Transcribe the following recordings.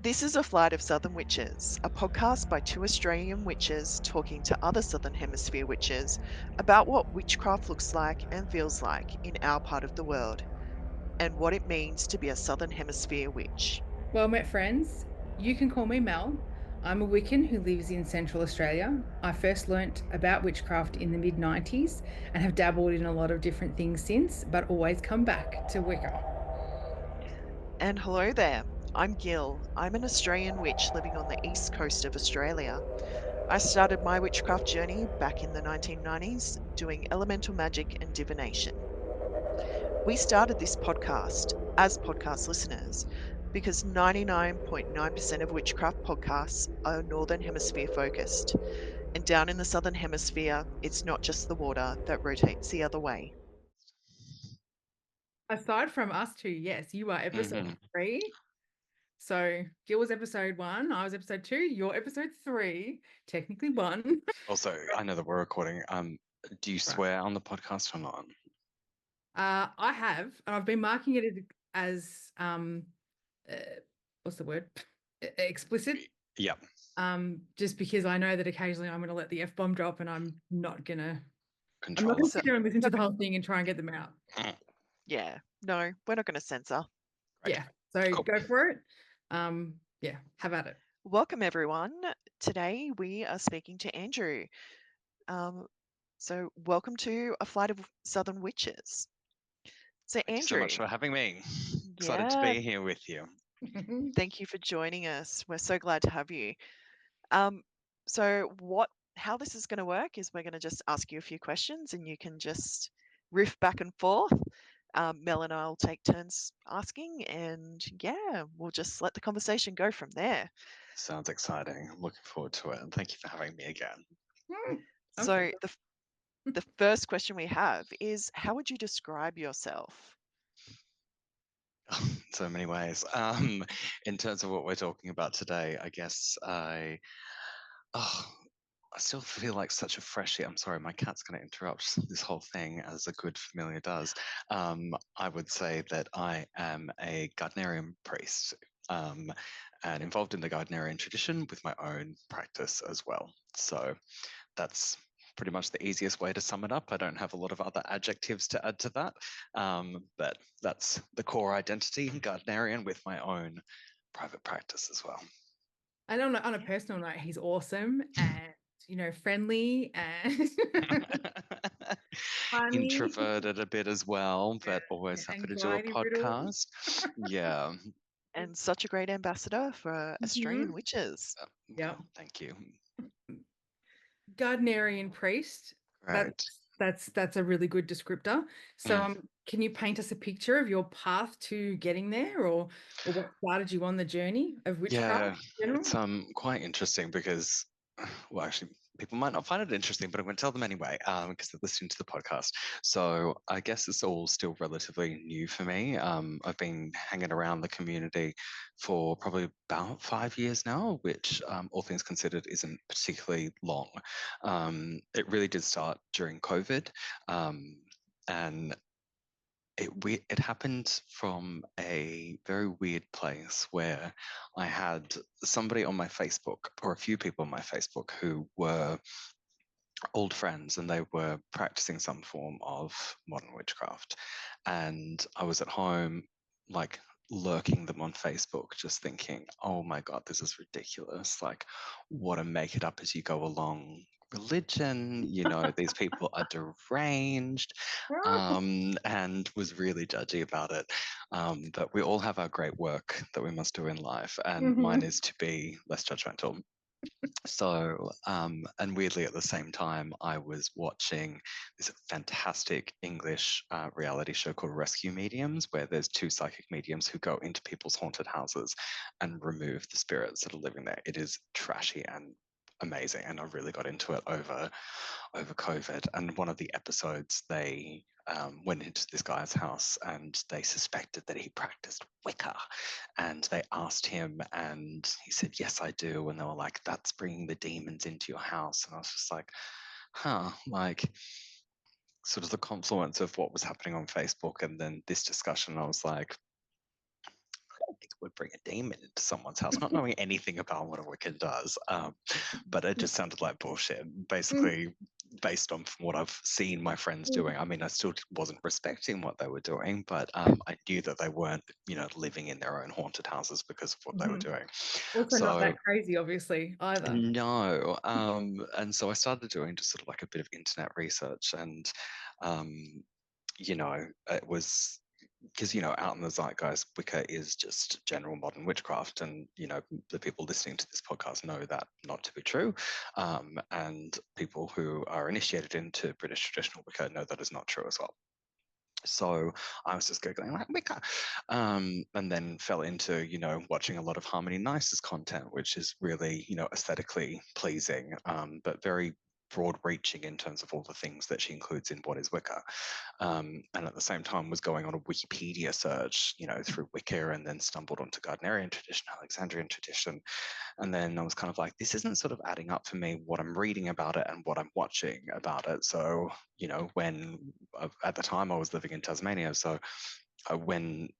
This is A Flight of Southern Witches, a podcast by two Australian witches talking to other Southern Hemisphere witches about what witchcraft looks like and feels like in our part of the world, and what it means to be a Southern Hemisphere witch. Well met, friends. You can call me Mel. I'm a Wiccan who lives in Central Australia. I first learnt about witchcraft in the mid 90s and have dabbled in a lot of different things since, but always come back to Wicca. And hello there, I'm Gil. I'm an Australian witch living on the east coast of Australia. I started my witchcraft journey back in the 1990s doing elemental magic and divination. We started this podcast as podcast listeners because 99.9% of witchcraft podcasts are Northern Hemisphere focused. And down in the Southern Hemisphere, it's not just the water that rotates the other way. Aside from us two, yes, you are episode Mhm. 3. So Gil was episode 1, I was episode 2, you're episode 3, technically 1. Also, I know that we're recording. Do you Right. swear on the podcast or not? I have, and I've been marking it as uh, what's the word? Explicit. Yep. Just because I know that occasionally I'm going to let the F-bomb drop and I'm not going to Control it. So, sit there and listen to not the gonna, whole thing and try and get them out. yeah, no, we're not going to censor. Great. Yeah. So Cool. go for it. Yeah, have at it. Welcome, everyone. Today we are speaking to Andrew. Um, so, welcome to A Flight of Southern Witches. So, Thank you so much Andrew, for having me. Excited to yeah, be here with you. thank you for joining us. We're so glad to have you. Um, how this is going to work is we're going to just ask you a few questions and you can just riff back and forth. Mel and I will take turns asking, and yeah, we'll just let the conversation go from there. Sounds exciting. I'm looking forward to it. And thank you for having me again. I'm so So, the first question we have is, how would you describe yourself? So many ways. In terms of what we're talking about today, I guess oh, I still feel like such a freshie. I'm sorry, my cat's going to interrupt this whole thing as a good familiar does. I would say that I am a Gardnerian priest and involved in the Gardnerian tradition with my own practice as well. So that's pretty much the easiest way to sum it up. I don't have a lot of other adjectives to add to that, but that's the core identity, Gardnerian, with my own private practice as well. And on a personal note, he's awesome and friendly and funny. Introverted a bit as well, Yeah, but always happy to do a anxiety riddled. podcast. Yeah. And such a great ambassador for Australian Hmm. witches. Yeah. Thank you. Gardnerian priest. That's Right. that's a really good descriptor. So, Mm. can you paint us a picture of your path to getting there, or what started you on the journey of witchcraft Yeah, in it's general? quite interesting because, well, actually, people might not find it interesting, but I'm going to tell them anyway because they're listening to the podcast. So I guess it's all still relatively new for me. I've been hanging around the community for probably about 5 years now, which, all things considered, isn't particularly long. It really did start during COVID, and it happened from a very weird place where I had somebody on my Facebook, or a few people on my Facebook, who were old friends and they were practicing some form of modern witchcraft. And I was at home, like, lurking them on Facebook, just thinking, oh my God, this is ridiculous. Like, what a make it up as you go along religion. These people are deranged, and was really judgy about it. But we all have our great work that we must do in life, and mine Hmm. is to be less judgmental. So, and weirdly at the same time, I was watching this fantastic English reality show called Rescue Mediums, where there's two psychic mediums who go into people's haunted houses and remove the spirits that are living there. It is trashy and amazing, and I really got into it over COVID. And one of the episodes, they went into this guy's house and they suspected that he practiced Wicca. And they asked him, and he said, "Yes, I do." And they were like, "That's bringing the demons into your house." And I was just like, huh, like, sort of the confluence of what was happening on Facebook and then this discussion. I was like, would bring a demon into someone's house, not knowing anything about what a Wiccan does. But it just sounded like bullshit. Basically, based on what I've seen my friends doing. I mean, I still wasn't respecting what they were doing, but I knew that they weren't, living in their own haunted houses because of what they were doing. Also not So that crazy, obviously, either. no, and so I started doing just sort of like a bit of internet research, and it was because out in the zeitgeist, Wicca is just general modern witchcraft, and the people listening to this podcast know that not to be true, and people who are initiated into British traditional Wicca know that is not true as well. So I was just googling like Wicca, and then fell into watching a lot of Harmony Nice's content, which is really aesthetically pleasing, but very broad reaching in terms of all the things that she includes in what is Wicca, and at the same time was going on a Wikipedia search through Wicca, and then stumbled onto Gardnerian tradition, Alexandrian tradition, and then I was kind of like, this isn't sort of adding up for me, what I'm reading about it and what I'm watching about it. So when at the time I was living in Tasmania, so when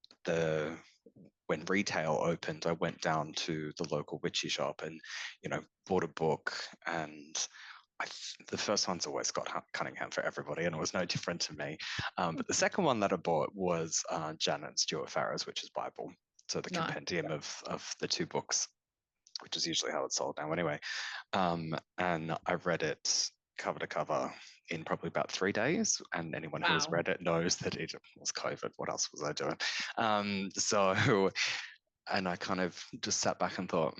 retail opened, I went down to the local witchy shop and bought a book, and the first one's always Scott Cunningham for everybody, and it was no different to me. But the second one that I bought was Janet and Stuart Farrar's Witch's Bible, so the Nice. compendium of the two books, which is usually how it's sold now anyway. And I read it cover to cover in probably about 3 days. And anyone who has read it knows that it was COVID. What else was I doing? And I kind of just sat back and thought,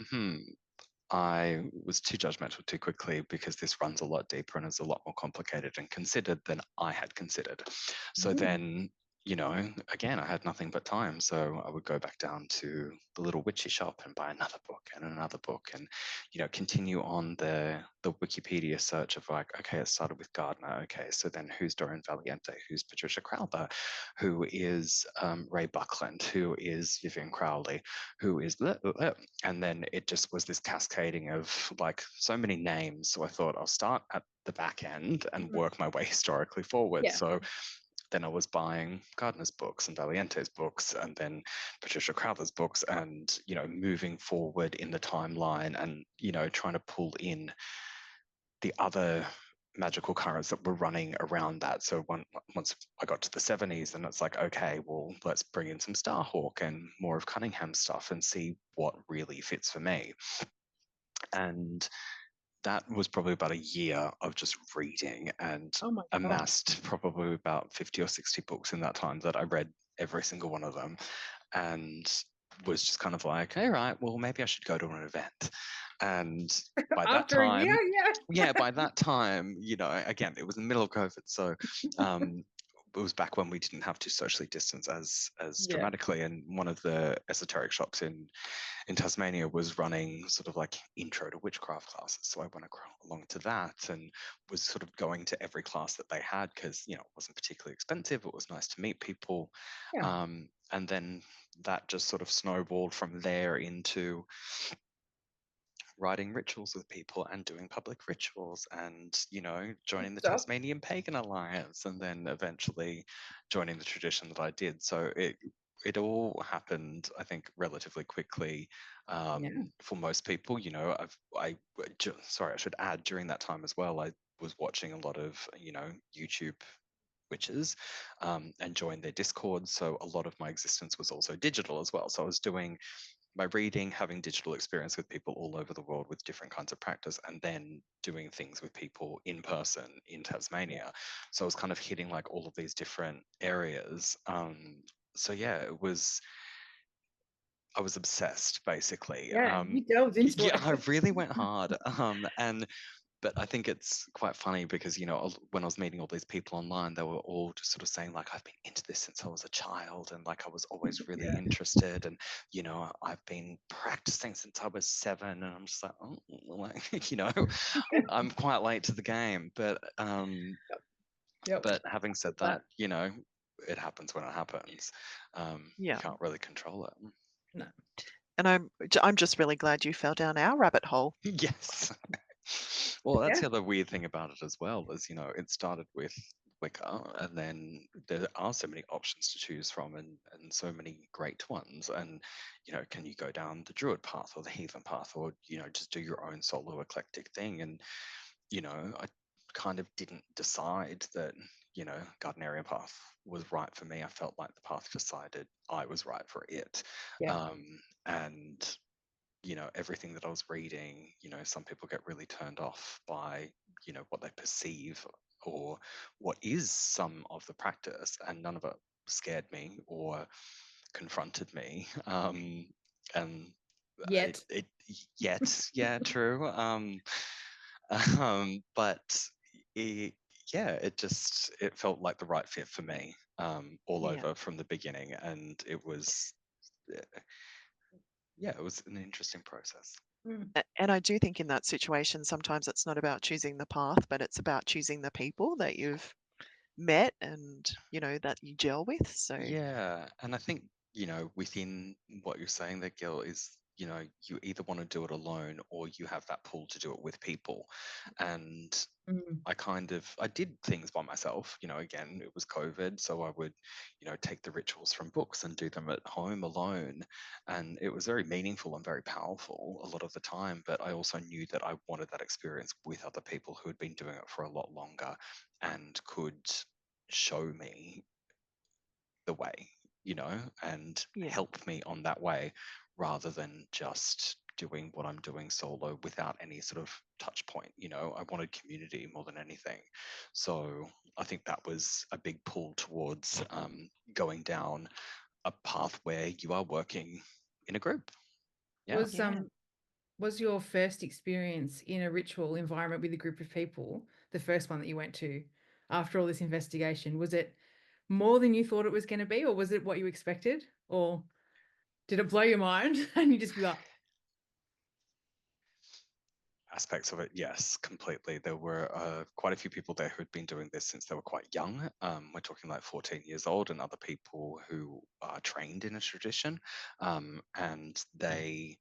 I was too judgmental too quickly, because this runs a lot deeper and is a lot more complicated and considered than I had considered. So then, again, I had nothing but time. So I would go back down to the little witchy shop and buy another book and another book, and, continue on the Wikipedia search of like, okay, it started with Gardner. Okay, so then who's Dorian Valiente? Who's Patricia Crowther? Who is Ray Buckland? Who is Vivian Crowley? Who is blah, blah, blah. And then it just was this cascading of like so many names. So I thought I'll start at the back end and work my way historically forward. Yeah. So then I was buying Gardner's books and Valiente's books, and then Patricia Crowther's books, and moving forward in the timeline, and trying to pull in the other magical currents that were running around that. So once I got to the 70s, and it's like, okay, well, let's bring in some Starhawk and more of Cunningham stuff and see what really fits for me. And that was probably about a year of just reading, and amassed probably about 50 or 60 books in that time that I read every single one of them, and was just kind of like, all right, well, maybe I should go to an event. And by that After time, a year, yeah, by that time, again, it was in the middle of COVID, so it was back when we didn't have to socially distance as dramatically, and one of the esoteric shops in Tasmania was running sort of like intro to witchcraft classes. So I went along to that and was sort of going to every class that they had, because it wasn't particularly expensive. It was nice to meet people, and then that just sort of snowballed from there into writing rituals with people and doing public rituals, and joining the Tasmanian Pagan Alliance, and then eventually joining the tradition that I did. So it all happened, I think, relatively quickly for most people. I should add, during that time as well, I was watching a lot of YouTube witches, and joined their Discord. So a lot of my existence was also digital as well. So I was doing my reading, having digital experience with people all over the world with different kinds of practice, and then doing things with people in person in Tasmania. So I was kind of hitting like all of these different areas. So yeah, I was obsessed, basically. you delved into it. I really went hard. But I think it's quite funny because, when I was meeting all these people online, they were all just sort of saying like, I've been into this since I was a child, and like I was always really interested, and I've been practicing since I was 7, and I'm just like, oh, like, I'm quite late to the game. But but having said that, it happens when it happens. You can't really control it. No. And I'm just really glad you fell down our rabbit hole. Yes. Well, that's the other weird thing about it as well, is it started with Wicca, and then there are so many options to choose from, and so many great ones. And can you go down the Druid path or the Heathen path, or just do your own solo eclectic thing? And I kind of didn't decide that garden area path was right for me. I felt like the path decided I was right for it. Yeah. And everything that I was reading, some people get really turned off by what they perceive or what is some of the practice, and none of it scared me or confronted me. And Yet. it yet, yeah, true. But it, yeah, it felt like the right fit for me, all Yeah. over from the beginning, and it was, yeah, it was an interesting process. Mm. And I do think in that situation, sometimes it's not about choosing the path, but it's about choosing the people that you've met and, that you gel with. So, Yeah, and I think, within what you're saying there, Gil, is, you either want to do it alone or you have that pull to do it with people. And Mm. I did things by myself. Again, it was COVID, so I would, take the rituals from books and do them at home alone. And it was very meaningful and very powerful a lot of the time. But I also knew that I wanted that experience with other people who had been doing it for a lot longer and could show me the way, and yeah, help me on that way rather than just doing what I'm doing solo without any sort of touch point. I wanted community more than anything. So I think that was a big pull towards going down a path where you are working in a group. Yeah. Was yeah. was your first experience in a ritual environment with a group of people, the first one that you went to after all this investigation, was it more than you thought it was going to be, or was it what you expected? Or did it blow your mind and you just be like, Aspects of it, yes, completely. There were quite a few people there who'd been doing this since they were quite young. We're talking like 14 years old, and other people who are trained in a tradition. And they,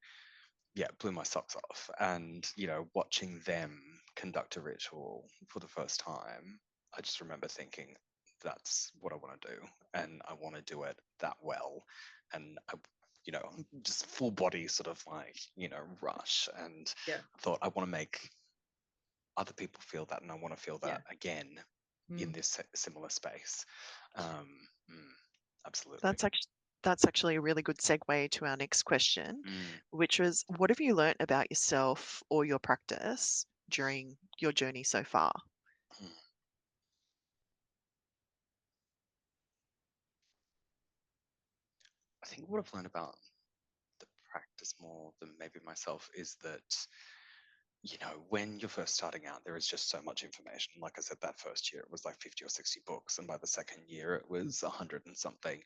yeah, blew my socks off. And, watching them conduct a ritual for the first time, I just remember thinking, that's what I want to do. And I want to do it that well. And just full body sort of like, rush. And yeah. I thought, I want to make other people feel that. And I want to feel Yeah. that again in Mm. this similar space. Um, mm, absolutely. That's actually a really good segue to our next question, Mm, which was, what have you learnt about yourself or your practice during your journey so far? mm. I think what I've learned about the practice more than maybe myself is that when you're first starting out, there is just so much information. Like I said, that first year it was like 50 or 60 books, and by the second year it was 100 and something.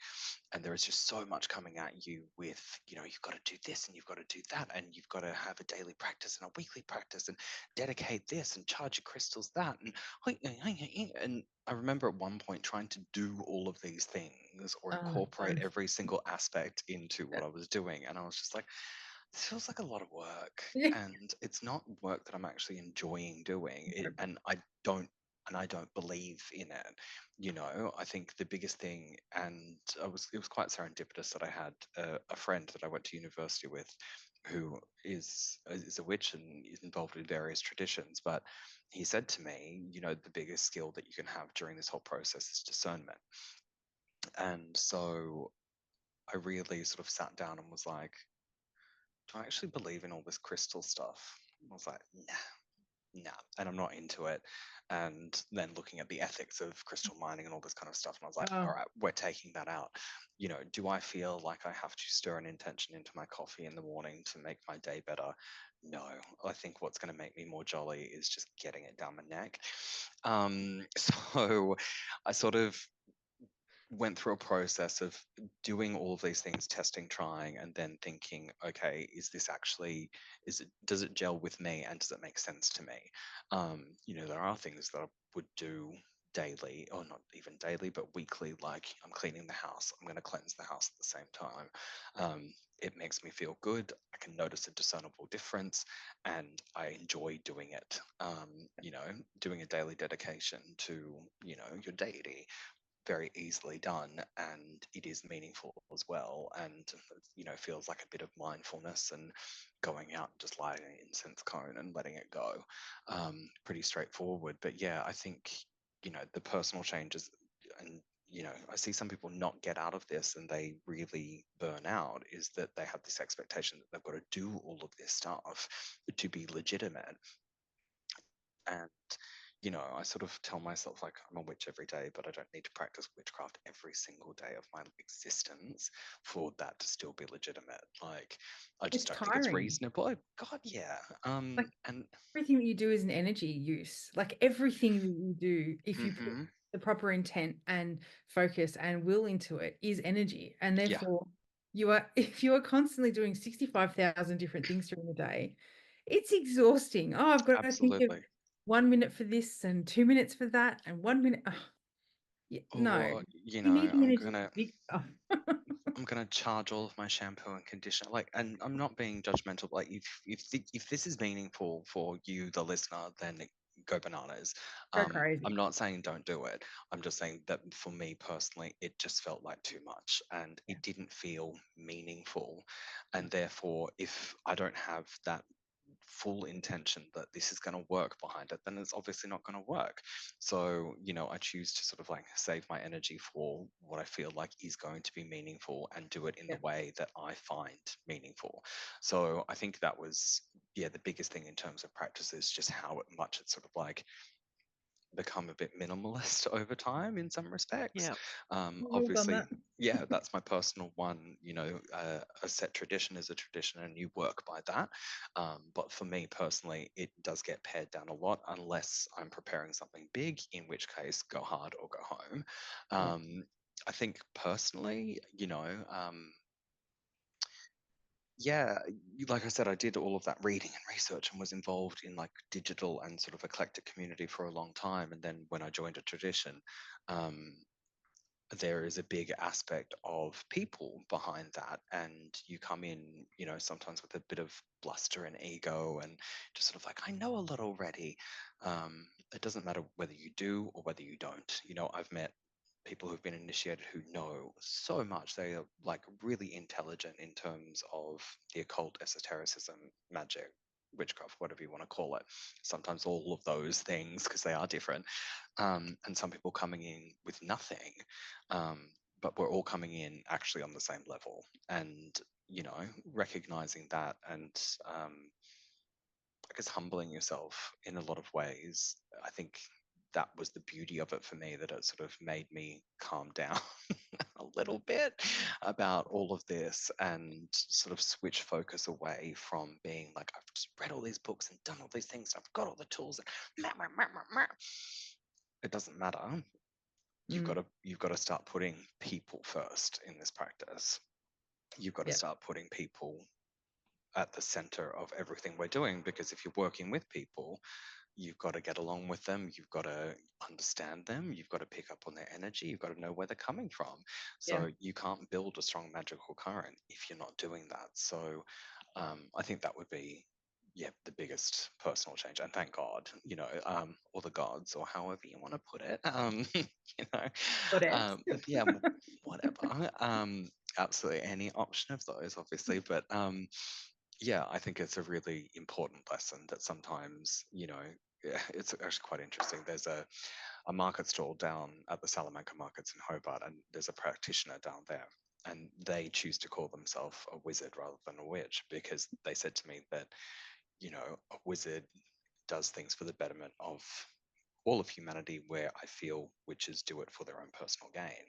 And there is just so much coming at you with, you've got to do this and you've got to do that, and you've got to have a daily practice and a weekly practice and dedicate this and charge your crystals that. And I remember at one point trying to do all of these things or incorporate Um, every single aspect into what I was doing. And I was just like, this feels like a lot of work, yeah. and it's not work that I'm actually enjoying doing it, and I don't believe in it. I think the biggest thing, and it was quite serendipitous that I had a friend that I went to university with who is a witch and is involved in various traditions. But he said to me, the biggest skill that you can have during this whole process is discernment. And so I really sort of sat down and was like, do I actually believe in all this crystal stuff? I was like, nah, and I'm not into it. And then looking at the ethics of crystal mining and all this kind of stuff, and I was like, all Oh, right, we're taking that out. Do I feel like I have to stir an intention into my coffee in the morning to make my day better? No, I think what's going to make me more jolly is just getting it down my neck. So I sort of went through a process of doing all of these things, testing, trying, and then thinking, okay, does it gel with me, and does it make sense to me? There are things that I would do daily, or not even daily, but weekly, like I'm cleaning the house, I'm going to cleanse the house at the same time. It makes me feel good. I can notice a discernible difference, and I enjoy doing it. Doing a daily dedication to, your deity, very easily done, and it is meaningful as well, and feels like a bit of mindfulness and going out and just lighting an incense cone and letting it go. Pretty straightforward, but yeah, I think the personal changes, and I see some people not get out of this and they really burn out, is that they have this expectation that they've got to do all of this stuff to be legitimate. And I sort of tell myself, like, I'm a witch every day, but I don't need to practice witchcraft every single day of my existence for that to still be legitimate. Like, I It's just don't think it's tiring. reasonable. God, yeah. Like And everything that you do is an energy use. Like everything that you do, if you put mhm, the proper intent and focus and will into it, is energy. And yeah, therefore, if you are constantly doing 65,000 different things during the day, it's exhausting. Oh, I've got to think of absolutely. 1 minute for this and 2 minutes for that and 1 minute. Oh, yeah, no, Or, you need the I'm energy gonna big. Oh. I'm gonna charge all of my shampoo and conditioner. Like, and I'm not being judgmental. Like, if this is meaningful for you, the listener, then go bananas. Go crazy. I'm not saying don't do it. I'm just saying that for me personally, it just felt like too much, and Yeah, it didn't feel meaningful. yeah, And therefore, if I don't have that full intention that this is going to work behind it, then it's obviously not going to work. So, I choose to sort of like save my energy for what I feel like is going to be meaningful and do it in the yeah, way that I find meaningful. So I think that was, yeah, the biggest thing in terms of practice is just how much it's sort of like become a bit minimalist over time in some respects. yeah. We've all done Obviously, that. yeah, that's my personal one. A set tradition is a tradition, and you work by that. But for me personally, it does get pared down a lot unless I'm preparing something big, in which case, go hard or go home. Yeah, I think personally, yeah, like I said, I did all of that reading and research and was involved in like digital and sort of eclectic community for a long time. And then when I joined a tradition, um, there is a big aspect of people behind that. And you come in, sometimes with a bit of bluster and ego and just sort of like, I know a lot already. It doesn't matter whether you do or whether you don't. I've met people who've been initiated who know so much. They are like really intelligent in terms of the occult, esotericism, magic, witchcraft, whatever you want to call it. Sometimes all of those things, because they are different. And some people coming in with nothing. Um, but we're all coming in actually on the same level. And, recognizing that, and I guess humbling yourself in a lot of ways. I think that was the beauty of it for me, that it sort of made me calm down a little bit about all of this and sort of switch focus away from being like, I've just read all these books and done all these things, I've got all the tools and it doesn't matter. you've got mm, to you've got to start putting people first in this practice. You've got to yeah, start putting people at the center of everything we're doing, because if you're working with people, you've got to get along with them, you've got to understand them, you've got to pick up on their energy, you've got to know where they're coming from. yeah. So you can't build a strong magical current if you're not doing that. So I think that would be, yeah, the biggest personal change. And thank God, or the gods, or however you want to put it. You know, What else? yeah, whatever. Absolutely any option of those, obviously, but yeah, I think it's a really important lesson that sometimes, yeah, it's actually quite interesting. There's a market stall down at the Salamanca markets in Hobart, and there's a practitioner down there. And they choose to call themselves a wizard rather than a witch, because they said to me that, a wizard does things for the betterment of all of humanity, where I feel witches do it for their own personal gain.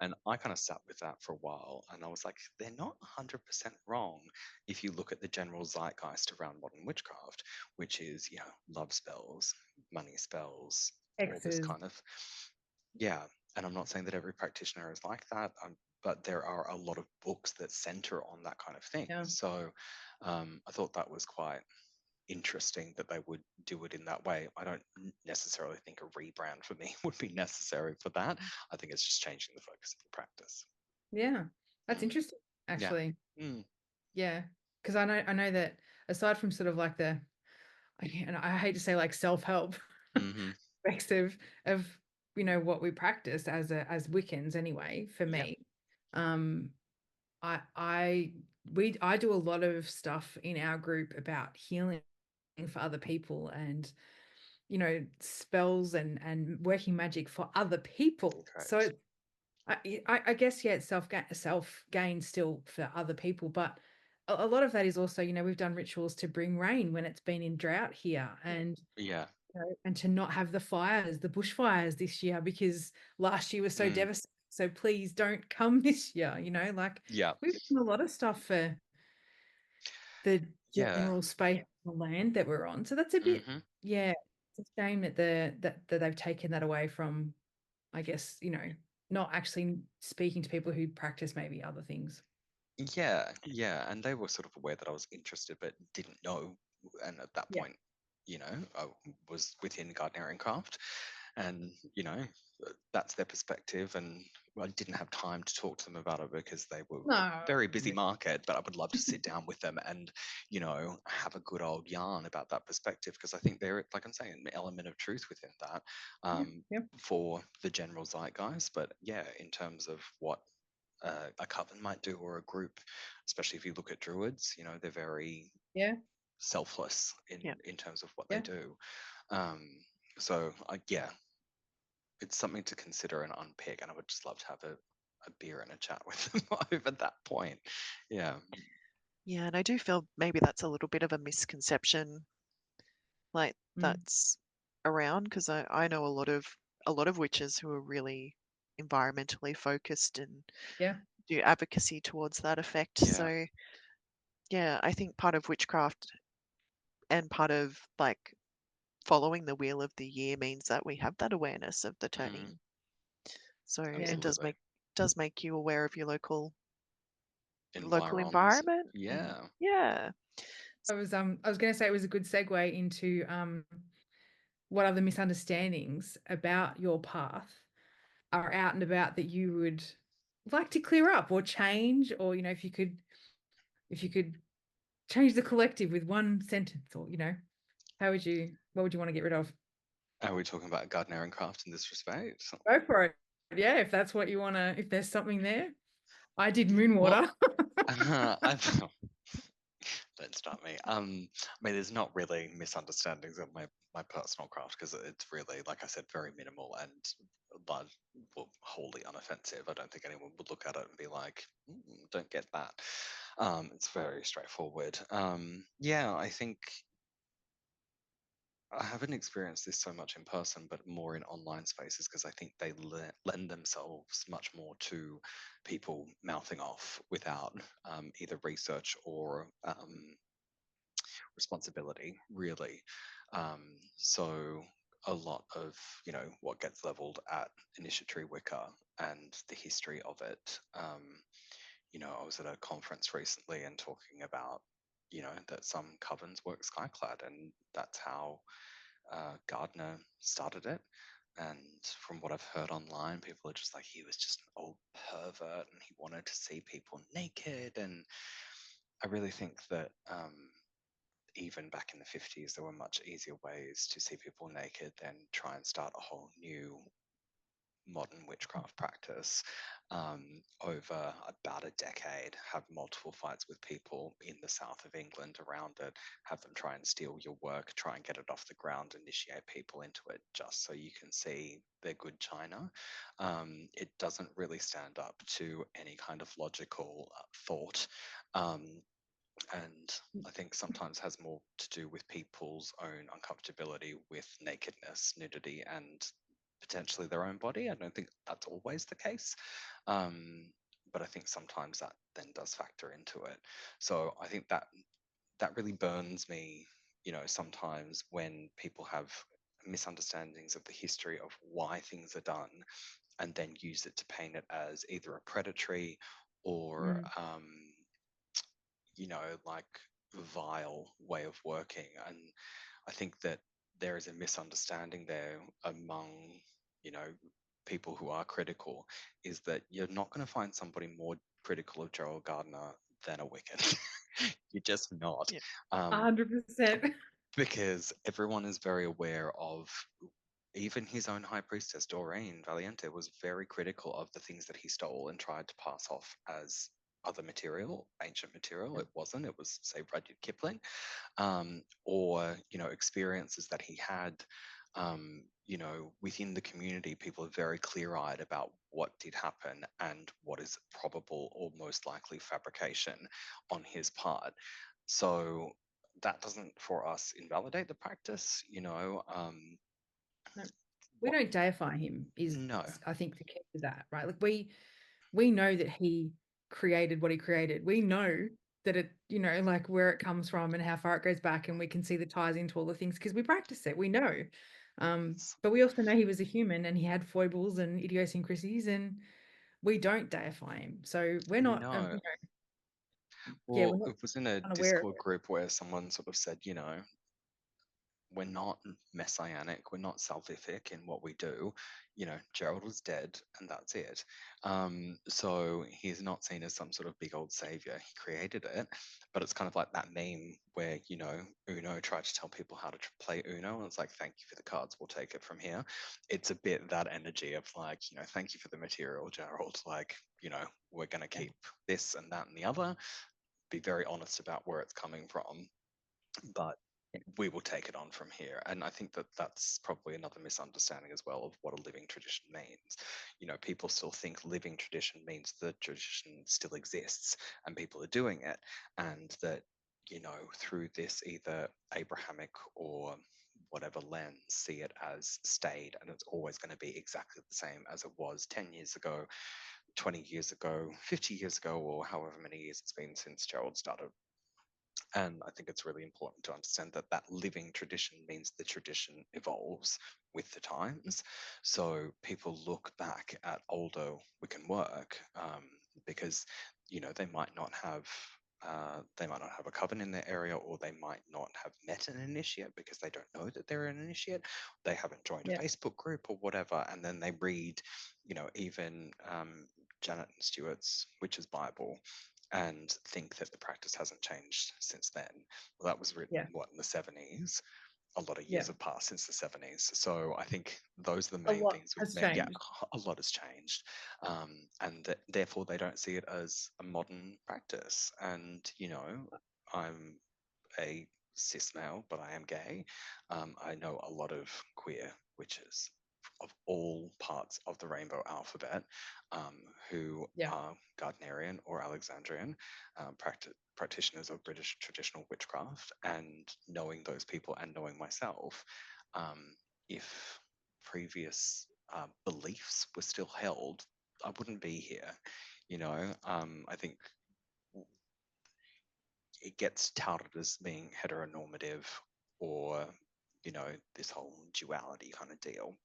And I kind of sat with that for a while, and I was like, they're not 100% wrong if you look at the general zeitgeist around modern witchcraft, which is, love spells, money spells, all this X's. kind of, yeah. And I'm not saying that every practitioner is like that, but there are a lot of books that center on that kind of thing. Yeah. So I thought that was quite interesting that they would do it in that way. I don't necessarily think a rebrand for me would be necessary for that. I think it's just changing the focus of the practice. Yeah, that's Mm. interesting, Yeah. actually. Mm. Yeah, because I know that aside from sort of like and I hate to say like self-help Mm-hmm. aspects of what we practice as Wiccans anyway, for Yeah. me, um, I do a lot of stuff in our group about healing for other people and spells and working magic for other people. Great. So I guess, yeah, it's self gain still for other people, but a lot of that is also, we've done rituals to bring rain when it's been in drought here, and Yeah. and to not have the bushfires this year because last year was so Mm. devastating. So please don't come this year. Like Yeah. we've done a lot of stuff for the Yeah. general space of the land that we're on. So that's a bit, Mm-hmm. yeah, it's a shame that that they've taken that away from, I guess, not actually speaking to people who practice maybe other things. Yeah, yeah, and they were sort of aware that I was interested but didn't know. And at that Yeah. point, I was within gardening craft, and that's their perspective. And I didn't have time to talk to them about it because they were a No. very busy market. But I would love to sit down with them and have a good old yarn about that perspective, because I think there, like I'm saying, an element of truth within that, Yeah. Yeah. for the general zeitgeist. But yeah, in terms of what a coven might do, or a group, especially if you look at druids, they're very Yeah. selfless Yeah. in terms of what they Yeah. do. Um, so yeah, it's something to consider and unpick, and I would just love to have a beer and a chat with them over that point. Yeah. Yeah, and I do feel maybe that's a little bit of a misconception, like Mm. that's around, because I know a lot of witches who are really environmentally focused and Yeah. do advocacy towards that effect. Yeah. So yeah, I think part of witchcraft and part of like following the wheel of the year means that we have that awareness of the Mm, turning. So Yeah. it absolutely. does make you aware of your local Environs. environment. And Yeah. yeah. I was going to say it was a good segue into what other misunderstandings about your path are out and about that you would like to clear up or change, or if you could change the collective with one sentence, or what would you want to get rid of? Are we talking about gardening craft in this respect? Go for it. Yeah, if that's what you want to, if there's something there. I did Well, moonwater. I've don't start me. I mean, there's not really misunderstandings of my personal craft, because it's really, like I said, very minimal and large, well, wholly unoffensive. I don't think anyone would look at it and be like, "Don't get that." It's very straightforward. Yeah, I think I haven't experienced this so much in person, but more in online spaces, because I think they lend themselves much more to people mouthing off without either research or responsibility, really. So a lot of what gets leveled at initiatory Wicca and the history of it. I was at a conference recently and talking about that some covens work skyclad, and that's how Gardner started it. And from what I've heard online, people are just like, he was just an old pervert and he wanted to see people naked. And I really think that even back in the 50s, there were much easier ways to see people naked than try and start a whole new modern witchcraft practice. Over about a decade, have multiple fights with people in the south of England around it, have them try and steal your work, try and get it off the ground, initiate people into it just so you can see their good china. It doesn't really stand up to any kind of logical thought. Um, and I think sometimes has more to do with people's own uncomfortability with nakedness, nudity, and potentially their own body. I don't think that's always the case, um, but I think sometimes that then does factor into it. So I think that really burns me, sometimes when people have misunderstandings of the history of why things are done, and then use it to paint it as either a predatory or Mm. like vile way of working. And I think that there is a misunderstanding there among, people who are critical, is that you're not going to find somebody more critical of Gerald Gardner than a Wiccan. You're just not. Yeah. Um, 100%. because everyone is very aware of, even his own high priestess, Doreen Valiente, was very critical of the things that he stole and tried to pass off as other material, ancient material. It wasn't. It was, say, Rudyard Kipling, or experiences that he had. Within the community, people are very clear-eyed about what did happen and what is probable or most likely fabrication on his part. So that doesn't, for us, invalidate the practice. No, we What? don't deify him is No, I think the key to that, right? Like we know that he created what he created. We know that it, like where it comes from and how far it goes back, and we can see the ties into all the things because we practice it. We know. But we also know he was a human and he had foibles and idiosyncrasies, and we don't deify him. So we're not, no. yeah, Well, we're not it was in a unaware of Discord it. group where someone sort of said, we're not messianic, we're not salvific in what we do. Gerald was dead and that's it. So he's not seen as some sort of big old savior. He created it, but it's kind of like that meme where, Uno tried to tell people how to play Uno, and it's like, thank you for the cards, we'll take it from here. It's a bit that energy of like, thank you for the material, Gerald. Like, we're going to Yeah. keep this and that and the other, be very honest about where it's coming from, but we will take it on from here. And I think that that's probably another misunderstanding as well of what a living tradition means. People still think living tradition means the tradition still exists and people are doing it, and that, through this either Abrahamic or whatever lens, see it as stayed and it's always going to be exactly the same as it was 10 years ago, 20 years ago, 50 years ago, or however many years it's been since Gerald started. And I think it's really important to understand that that living tradition means the tradition evolves with the times. So people look back at older Wiccan work, because they might not have a coven in their area, or they might not have met an initiate because they don't know that they're an initiate. They haven't joined a Yeah. Facebook group or whatever, and then they read, even Janet and Stewart's Witch's Bible, and think that the practice hasn't changed since then. Well, that was written, Yeah. in the 70s. A lot of Yeah. years have passed since the 70s. So I think those are the A main lot things. has Yeah, changed. a lot has changed. And therefore they don't see it as a modern practice. And, I'm a cis male, but I am gay. I know a lot of queer witches of all parts of the rainbow alphabet, who Yeah. are Gardnerian or Alexandrian, practitioners of British traditional witchcraft. And knowing those people and knowing myself, if previous beliefs were still held, I wouldn't be here. I think it gets touted as being heteronormative, or this whole duality kind of deal.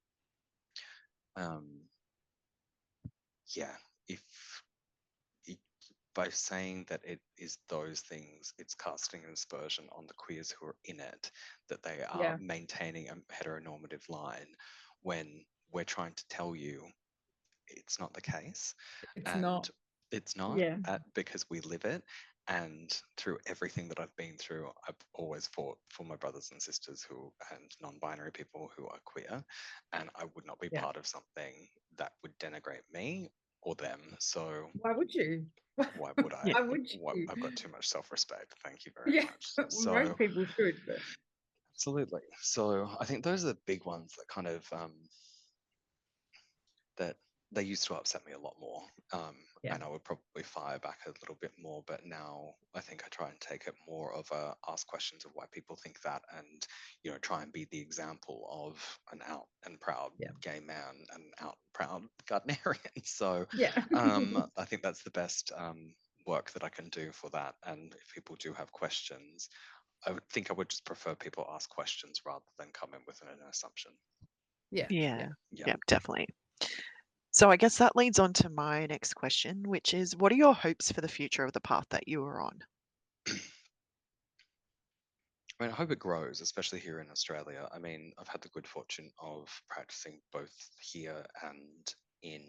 Yeah, if it, by saying that it is those things, it's casting an aspersion on the queers who are in it, that they are Yeah. maintaining a heteronormative line, when we're trying to tell you it's not the case. It's And not. it's not, Yeah. because we live it. And through everything that I've been through, I've always fought for my brothers and sisters and non-binary people who are queer, and I would not be Yeah. part of something that would denigrate me or them. So Why would you? why would I? Yeah. Why would you? I've got too much self-respect. Thank you very Yeah. much. So Most people should, but absolutely. So I think those are the big ones that kind of that they used to upset me a lot more. yeah. And I would probably fire back a little bit more, but now I think I try and take it more of a ask questions of why people think that, and try and be the example of an out and proud Yeah. gay man and out and proud Gardnerian. So Yeah. I think that's the best work that I can do for that. And if people do have questions, I would think I would just prefer people ask questions rather than come in with an assumption. Yeah. Yeah. Yeah. Yep, definitely. So I guess that leads on to my next question, which is, what are your hopes for the future of the path that you are on? I mean, I hope it grows, especially here in Australia. I mean, I've had the good fortune of practicing both here and in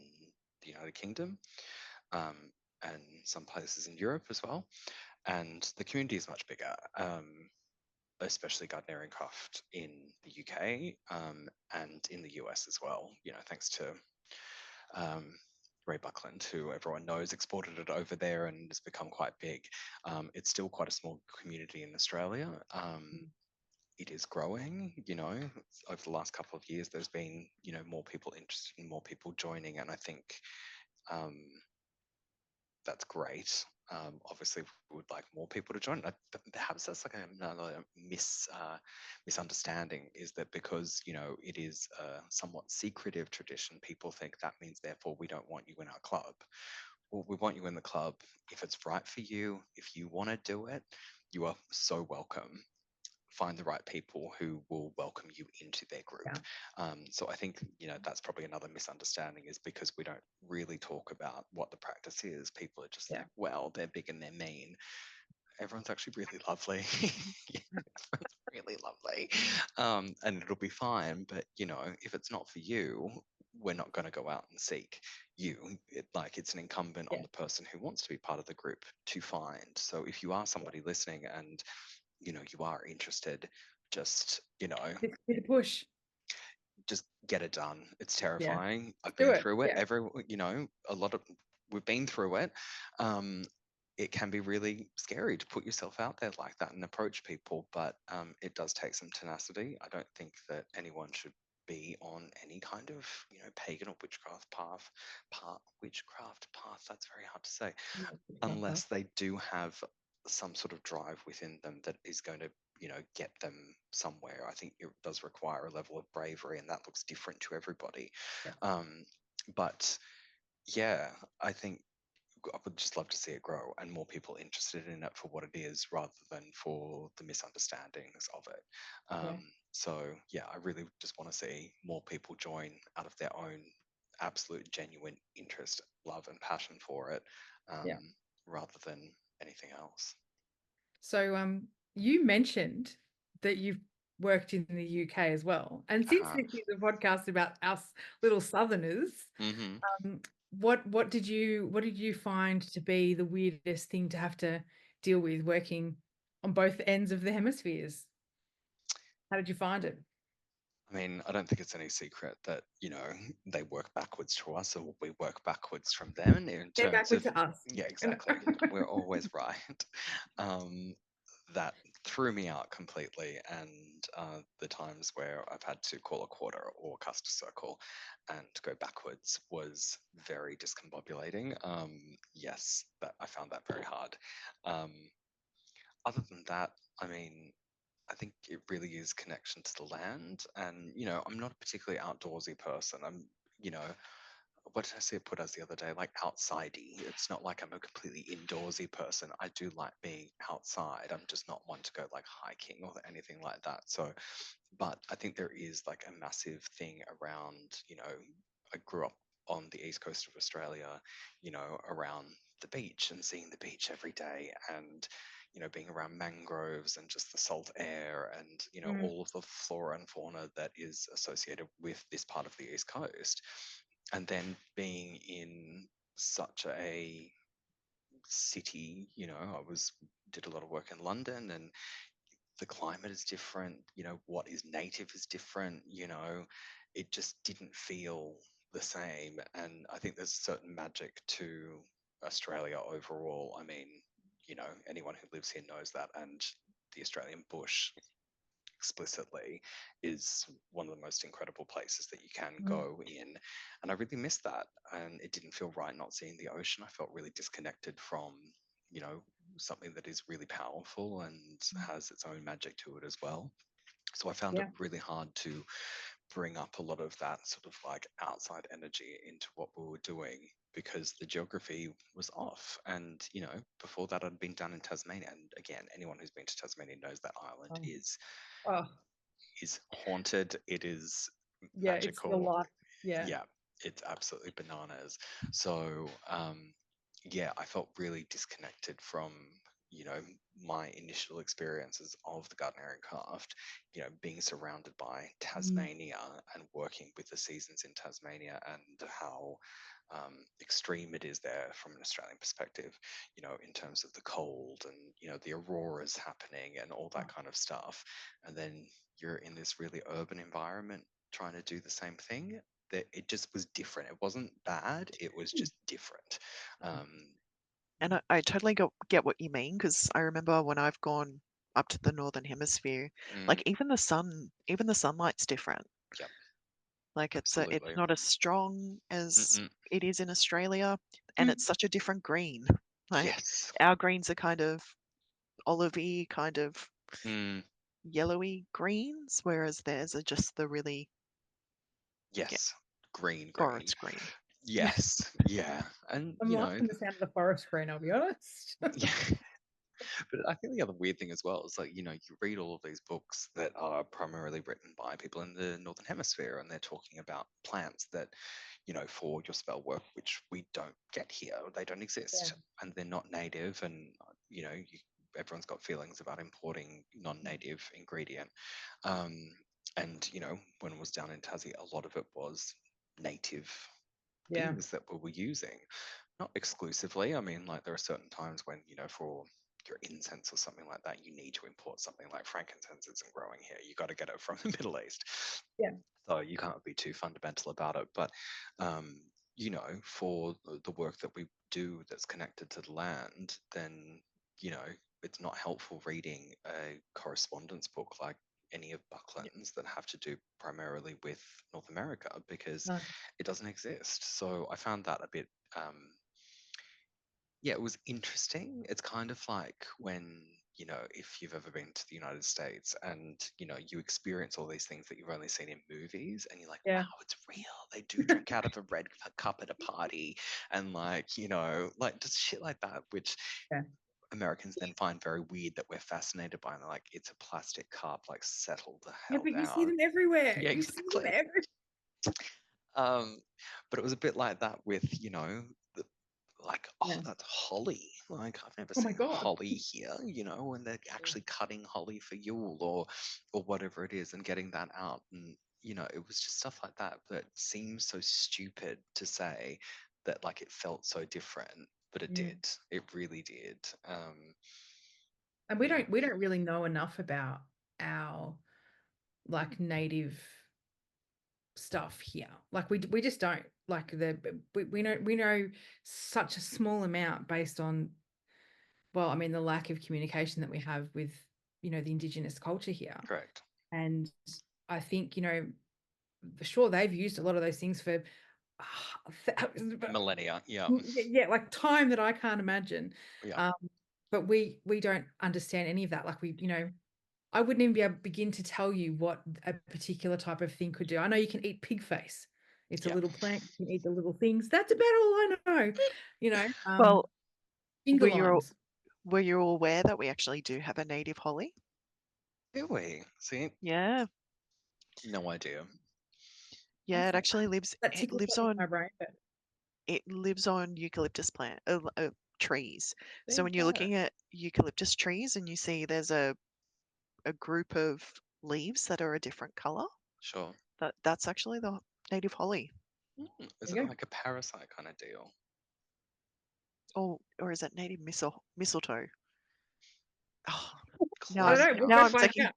the United Kingdom, um, and some places in Europe as well. And the community is much bigger, especially gardening craft in the UK, and in the US as well. You know, thanks to um, Ray Buckland, who everyone knows exported it over there and has become quite big. It's still quite a small community in Australia. It is growing, you know, over the last couple of years. There's been, you know, more people interested and more people joining, and I think um, that's great. Obviously, we would like more people to join. Perhaps that's like another misunderstanding, is that because, you know, it is a somewhat secretive tradition, people think that means therefore we don't want you in our club. Well, we want you in the club if it's right for you. If you want to do it, you are so welcome. Find the right people who will welcome you into their group. Yeah. So I think, you know, that's probably another misunderstanding, is because we don't really talk about what the practice is. People are just Yeah. think, well, they're big and they're mean. Everyone's actually really lovely. Everyone's really lovely, and it'll be fine. But you know, if it's not for you, we're not going to go out and seek you. It's an incumbent on Yeah. the person who wants to be part of the group to find. So if you are somebody listening and, you know, you are interested, just, you know, Hit a push. just get it done. It's Yeah. terrifying. I've Do been it. through it. Yeah. You know, a lot of we've been through it. Um, it can be really scary to put yourself out there like that and approach people, but it does take some tenacity. I don't think that anyone should be on any kind of, you know, pagan or witchcraft path. That's very hard to say, Yeah. unless they do have some sort of drive within them that is going to, you know, get them somewhere. I think it does require a level of bravery, and that looks different to everybody. Yeah. um, but yeah, I think I would just love to see it grow and more people interested in it for what it is, rather than for the misunderstandings of it. Yeah. So yeah, I really just want to see more people join out of their own absolute genuine interest, love and passion for it, um, Yeah. rather than anything else. So you mentioned that you've worked in the UK as well. And I since have. this is a podcast about us little southerners, Hmm. um, what did you find to be the weirdest thing to have to deal with working on both ends of the hemispheres? How did you find it? I mean, I don't think it's any secret that, you know, they work backwards to us, or we work backwards from them in They're terms backward of, to us. yeah, exactly. We're always right. Um, that threw me out completely. And the times where I've had to call a quarter or cast a circle and go backwards was very discombobulating. Yes, I found that very hard. Um, Other than that, I mean, I think it really is connection to the land. And, you know, I'm not a particularly outdoorsy person. You know, what did I see it put as the other day? Like outsidey. It's not like I'm a completely indoorsy person. I do like being outside. I'm just not one to go like hiking or anything like that. So, but I think there is like a massive thing around, you know, I grew up on the east coast of Australia, you know, around the beach and seeing the beach every day, and, you know, being around mangroves and just the salt air and, you know, Mm, all of the flora and fauna that is associated with this part of the east coast. And then being in such a city, you know, did a lot of work in London, and the climate is different, you know, what is native is different, you know, it just didn't feel the same. And I think there's a certain magic to Australia overall. I mean, you know, anyone who lives here knows that. And the Australian bush explicitly is one of the most incredible places that you can mm, go in. And I really missed that. And it didn't feel right not seeing the ocean. I felt really disconnected from, you know, something that is really powerful and has its own magic to it as well. So I found it yeah. really hard to bring up a lot of that sort of like outside energy into what we were doing, because the geography was off. And, you know, before that, I'd been down in Tasmania. And again, anyone who's been to Tasmania knows that island Oh, oh, is haunted. It is yeah, it's the magical. life. Yeah. Yeah, it's absolutely bananas. So, yeah, I felt really disconnected from you know, my initial experiences of the gardening craft, you know, being surrounded by Mm. Tasmania and working with the seasons in Tasmania and how extreme it is there from an Australian perspective, you know, in terms of the cold and, you know, the auroras happening and all that Oh, kind of stuff. And then you're in this really urban environment trying to do the same thing. That it just was different. It wasn't bad. It was mm, just different. Um, And I totally get what you mean because I remember when I've gone up to the northern hemisphere, mm, like even the sunlight's different. yep, Like it's absolutely. not as strong as Mm-mm. it is in Australia, and mm. it's such a different green. Like Yes. our greens are kind of olivey, kind of Mm, yellowy greens, whereas theirs are just the really, yeah, yes. Green, green. forest green. Yes. Yeah. And, I'm you know, liking the sound of the forest green, I'll be honest. yeah. But I think the other weird thing as well is like, you know, you read all of these books that are primarily written by people in the Northern Hemisphere, and they're talking about plants that, you know, for your spell work, which we don't get here, they don't Yeah. exist, and they're not native, and, you know, everyone's got feelings about importing non-native ingredient. Um, and, you know, when it was down in Tassie, a lot of it was native Yeah. things that we were using, not exclusively. I mean, like there are certain times when, you know, for your incense or something like that, you need to import something like frankincense isn't growing here. You got to get it from the Middle East. Yeah. So you can't be too fundamental about it. But, you know, for the work that we do that's connected to the land, then, you know, it's not helpful reading a correspondence book like any of Yeah. Buckland's that have to do primarily with North America because No. it doesn't exist. So I found that a bit yeah, it was interesting. It's kind of like when, you know, if you've ever been to the United States and, you know, you experience all these things that you've only seen in movies and you're like, Yeah. wow, it's real. They do drink out of a red cup at a party. And like, you know, like just shit like that, which Yeah. Americans then find very weird that we're fascinated by. And they're like, it's a plastic cup, like settle the Yeah, hell but you see down. them everywhere. Yeah, You see them exactly. everywhere. Um, but it was a bit like that with, you know, like, oh, Yeah. that's holly. Like, I've never Oh my seen God. holly here, you know, when they're actually cutting holly for Yule or whatever it is and getting that out. And, you know, it was just stuff like that that seems so stupid to say that like it felt so different, but it Mm. did. It really did. And Yeah, we don't really know enough about our like native stuff here. Like we just don't like we know such a small amount based on, well, I mean, the lack of communication that we have with, you know, the indigenous culture here. correct. And I think, you know, sure, they've used a lot of those things for Millennia. Yeah. yeah, like time that I can't imagine. Yeah. Um, but we don't understand any of that. Like we, you know, I wouldn't even be able to begin to tell you what a particular type of thing could do. I know you can eat pig face. It's a Yeah. little plant. You can eat the little things. That's about all I know. You know, Well, finger were you limes. were you aware that we actually do have a native holly? Do we? See, Yeah, no idea. yeah. Awesome. That It tickles lives something in on my brain, but eucalyptus trees. there So you when you're go. looking at eucalyptus trees and you see there's a group of leaves that are a different color, Sure. that's actually the native holly. Is There it you go. like a parasite kind of deal? Or is it native mistletoe? Oh, I don't Close know. We'll now go enough. I'm find second. out.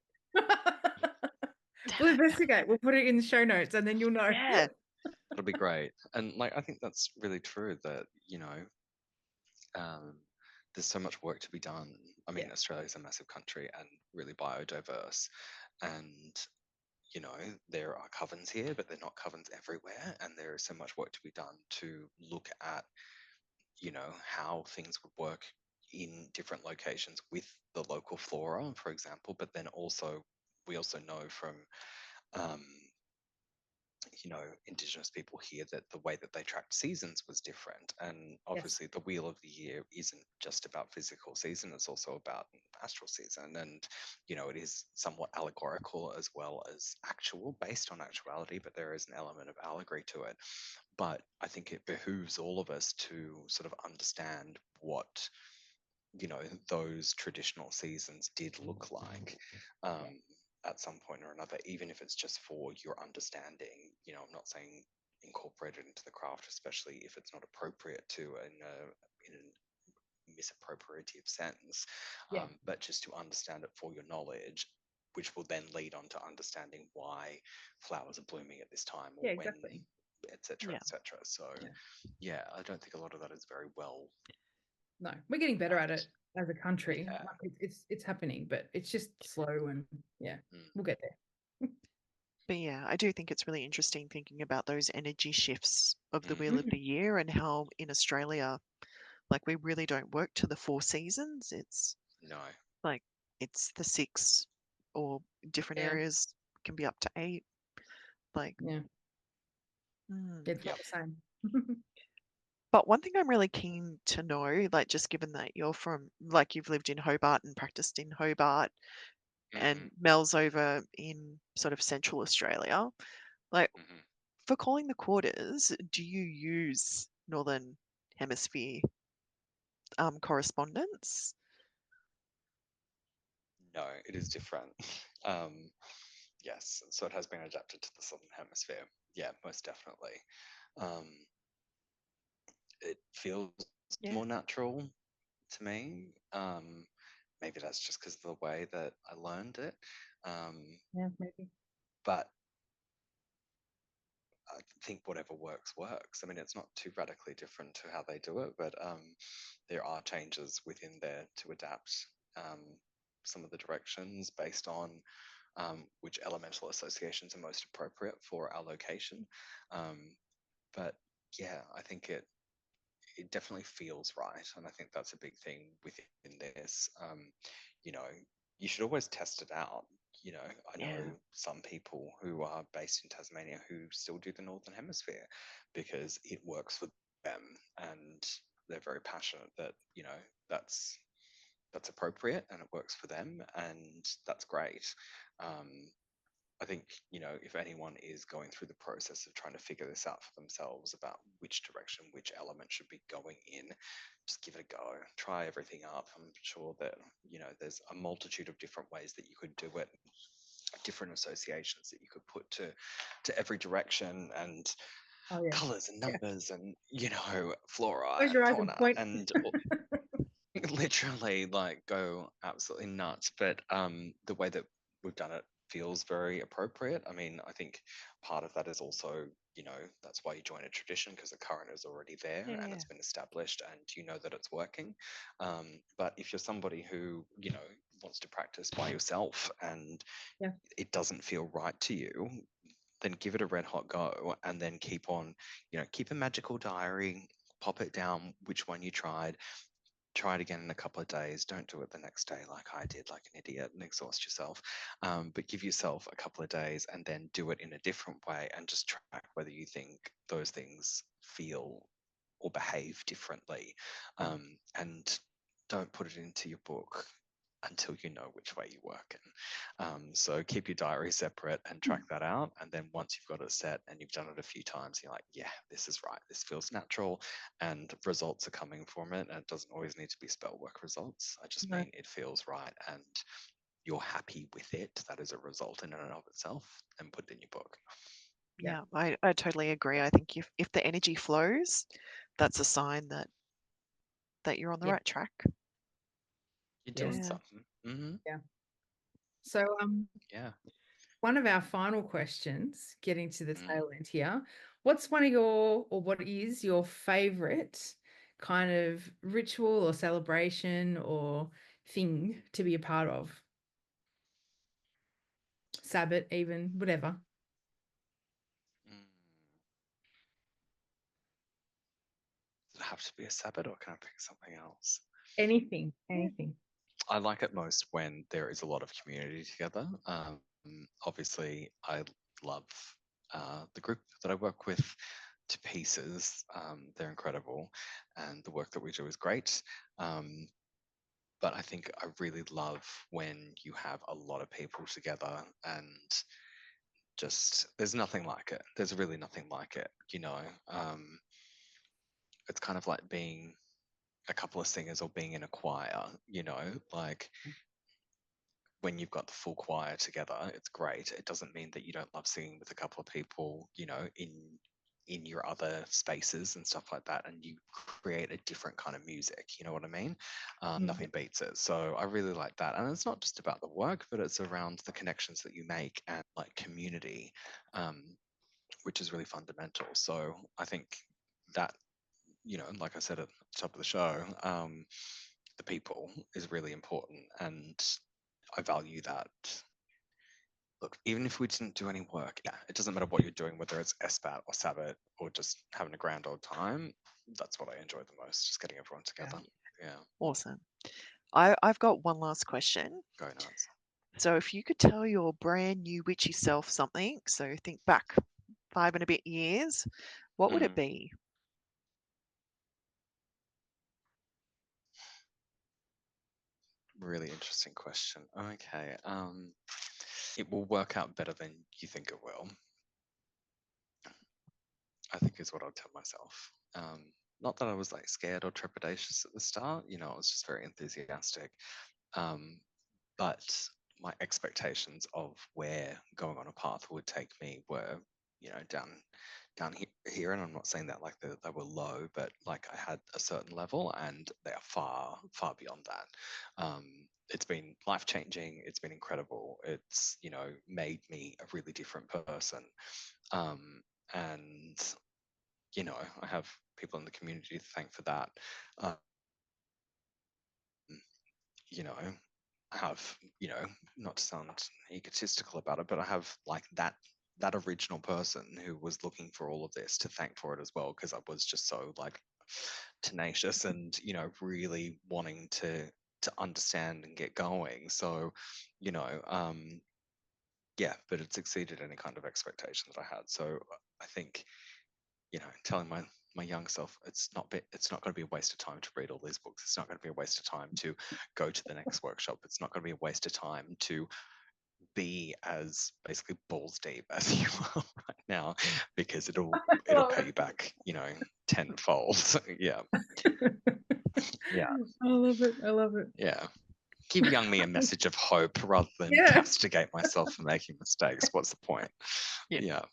Damn We'll it. investigate. We'll put it in the show notes and then you'll know. Yeah, That'll be great. And like, I think that's really true that, you know, um, there's so much work to be done. I Yeah. mean, Australia's a massive country and really biodiverse. And, you know, there are covens here, but they're not covens everywhere. And there is so much work to be done to look at, you know, how things would work in different locations with the local flora, for example. But then also, we also know from, um, you know, indigenous people here that the way that they tracked seasons was different. And Yes. obviously the wheel of the year isn't just about physical season, it's also about astral season. And, you know, it is somewhat allegorical as well as actual, based on actuality, but there is an element of allegory to it. But I think it behooves all of us to sort of understand what those traditional seasons did look like, at some point or another, even if it's just for your understanding. I'm not saying incorporate it into the craft, especially if it's not appropriate to in a misappropriative sense, Yeah. but just to understand it for your knowledge, which will then lead on to understanding why flowers are blooming at this time, or Yeah, when, exactly. etc., Yeah. etc. So, Yeah. yeah, I don't think a lot of that is very well No, we're getting better at it mapped. as a country. Yeah. Like it's happening, but it's just slow and yeah, Mm, we'll get there. But yeah, I do think it's really interesting thinking about those energy shifts of the mm, wheel of the year and how in Australia, like we really don't work to the four seasons. It's no. like it's the six, or different Yeah, areas can be up to eight. Like, yeah. mm. It's Yep. not the same. But one thing I'm really keen to know, like just given that you're from, like you've lived in Hobart and practiced in Hobart, Mm-hmm, and Mel's over in sort of Central Australia, like mm-hmm. for calling the quarters, do you use Northern Hemisphere correspondence? No, it is different. Um, yes, so it has been adapted to the Southern Hemisphere. Yeah, most definitely. Um, it feels Yeah, more natural to me. Maybe that's just because of the way that I learned it. Um, Yeah, maybe. but I think whatever works works. I mean, it's not too radically different to how they do it, but there are changes within there to adapt um, some of the directions based on which elemental associations are most appropriate for our location. Um, but yeah, I think it definitely feels right, and I think that's a big thing within this. You know, you should always test it out. I know yeah, some people who are based in Tasmania who still do the Northern Hemisphere because it works for them, and they're very passionate that that's appropriate and it works for them, and that's great. Um, I think, if anyone is going through the process of trying to figure this out for themselves about which direction, which element should be going in, just give it a go. Try everything up. I'm sure that, there's a multitude of different ways that you could do it, different associations that you could put to every direction, and Oh yeah. colors and Yeah. numbers and, flora Close and your eyes and fauna point. and literally like go absolutely nuts. But the way that we've done it feels very appropriate. I mean, I think part of that is also, that's why you join a tradition, because the current is already there and yeah, it's been established and you know that it's working. But if you're somebody who, wants to practice by yourself and Yeah. it doesn't feel right to you, then give it a red hot go, and then keep on, keep a magical diary, pop it down which one you tried. Try it again in a couple of days. Don't do it the next day like I did, like an idiot, and exhaust yourself. But give yourself a couple of days and then do it in a different way, and just track whether you think those things feel or behave differently. And don't put it into your book until you know which way you work in. So keep your diary separate and track that out. And then once you've got it set and you've done it a few times, you're like, yeah, this is right. This feels natural, and results are coming from it. And it doesn't always need to be spell work results. I just No. mean it feels right and you're happy with it. That is a result in and of itself, and put it in your book. Yeah. yeah. I totally agree. I think if the energy flows, that's a sign that you're on the Yeah. right track. You're doing Yes. Yeah, something. Hmm. Yeah. So Yeah. one of our final questions, getting to the Mm. tail end here, what's one of your, or what is your favorite kind of ritual or celebration or thing to be a part of? Sabbath, even, whatever. Mm. Does it have to be a Sabbath, or can I pick something else? Anything, yeah, anything. I like it most when there is a lot of community together. Obviously, I love the group that I work with to pieces. They're incredible, and the work that we do is great. Um, but I think I really love when you have a lot of people together, and just there's nothing like it. There's really nothing like it. It's kind of like being a couple of singers or being in a choir, like when you've got the full choir together, it's great. It doesn't mean that you don't love singing with a couple of people, in your other spaces and stuff like that, and you create a different kind of music. You know what I mean? Mm. Nothing beats it. So I really like that, and it's not just about the work, but it's around the connections that you make and like community, um, which is really fundamental. So I think that, like I said at the top of the show, the people is really important, and I value that. Look, even if we didn't do any work, yeah, it doesn't matter what you're doing, whether it's SBAT or Sabbath or just having a grand old time. That's what I enjoy the most, just getting everyone Yeah. together. Yeah, Awesome. I've got one last question. go nuts. So, if you could tell your brand new witchy self something, so think back 5 and a bit years, what would it Mm, be? really interesting question. Okay, it will work out better than you think it will, I think is what I'll tell myself. Not that I was like scared or trepidatious at the start, I was just very enthusiastic. Um, but my expectations of where going on a path would take me were, down here, and I'm not saying that like they were low, but like I had a certain level, and they are far far beyond that. It's been life changing. It's been incredible. It's made me a really different person, and I have people in the community to thank for that. Um, you know, have, not to sound egotistical about it, but I have like that original person who was looking for all of this to thank for it as well, because I was just so like tenacious and really wanting to understand and get going. So, you know, um, yeah, but it's exceeded any kind of expectation that I had. So I think telling my young self it's not going to be a waste of time to read all these books. It's not going to be a waste of time to go to the next workshop. It's not going to be a waste of time to be as basically balls deep as you are right now, because it'll Love pay you back tenfold. Yeah, yeah, I love it. I love it. yeah. Give young me a message of hope rather than Yeah. castigate myself for making mistakes. What's the point? Yeah. Yeah.